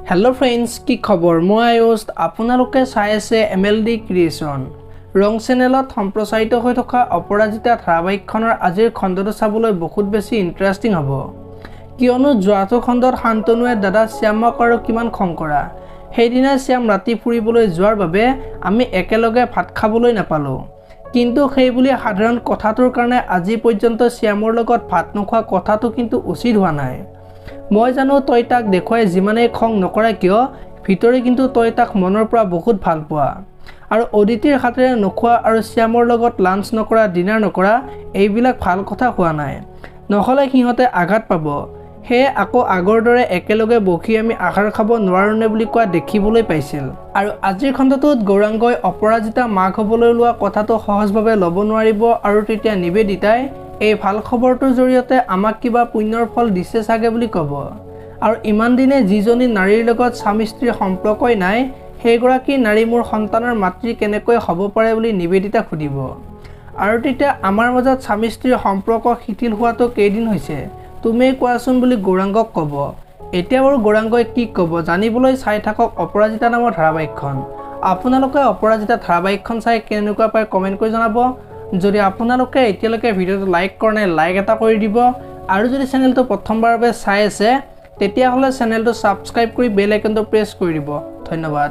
Hello friends की खबर मैं आयुष आपनालोके चाই আছে MLD क्रिएशन रंग चेनेলত सम्प्रचारित হৈ থকা অপৰাজিতা ধাৰাবাহিকখনৰ আজিৰ খণ্ডটো চাবলৈ বহুত বেছি ইন্টাৰেষ্টিং হ'ব কিয়নো যোৱাটো খণ্ডত শান্তনুৱে দাদা শ্যামক আৰু কিমান খং কৰা সেইদিনা শ্যাম ৰাতি ফুৰিবলৈ যোৱাৰ বাবে আমি একেলগে ভাত খাবলৈ নাপালো কিন্তু সেই বুলি সাধাৰণ কথাটোৰ কাৰণে আজি পৰ্যন্ত শ্যামৰ লগত ভাত নোখোৱা কথাটো কিন্তু উচিত হোৱা নাই মই জানো তই তাক দেখুৱাই যিমানে খং নকৰা কিয় ভিতৰে কিন্তু তই তাক মনৰ পৰা বহুত ভাল পোৱা আৰু অদিতিৰ হাতেৰে নখোৱা আৰু শ্যামৰ লগত লাঞ্চ নকৰা ডিনাৰ নকৰা এইবিলাক ভাল কথা হোৱা নাই নহলে সিহঁতে আঘাত পাব হে আকৌ আগৰ দৰে একেলগে বহি আমি আহাৰ খাব নোৱাৰোনে বুলি কোৱা দেখিবলৈ পাইছিল আৰু আজিৰ খণ্ডটোত গৌৰাংগই অপৰাজিতা মাক হ'বলৈ লোৱা কথাটো সহজভাৱে ল'ব নোৱাৰিব আৰু তেতিয়া নিবেদিতাই এই ভাল খবৰটোৰ জৰিয়তে আমাক কিবা পুণ্যৰ ফল দিছে চাগে বুলি ক'ব আৰু ইমান দিনে যিজনী নাৰীৰ লগত স্বামী স্ত্ৰীৰ সম্পৰ্কই নাই সেইগৰাকী নাৰী মোৰ সন্তানৰ মাতৃ কেনেকৈ হ'ব পাৰে বুলি নিবেদিতা খুদিব আৰু তেতিয়া আমাৰ মাজত স্বামী স্ত্ৰীৰ সম্পৰ্ক শিথিল হোৱাটো কেইদিন হৈছে তুমি কোৱাচোন বুলি গৌৰাংগক ক'ব এতিয়া বাৰু গৌৰাংগই কি ক'ব জানিবলৈ চাই থাকক অপৰাজিতা নামৰ ধাৰাবাহিকখন আপোনালোকে অপৰাজিতা ধাৰাবাহিকখন চাই কেনেকুৱা পায় কমেন্ট কৰি জনাব যদি আপোনালোকে এতিয়ালৈকে ভিডিওটো লাইক কৰা নাই লাইক এটা কৰি দিব আৰু যদি চেনেলটো প্ৰথমবাৰৰ বাবে চাই আছে তেতিয়াহ'লে চেনেলটো সাবস্ক্ৰাইব কৰি বেল আইকনটো প্ৰেছ কৰি দিব ধন্যবাদ।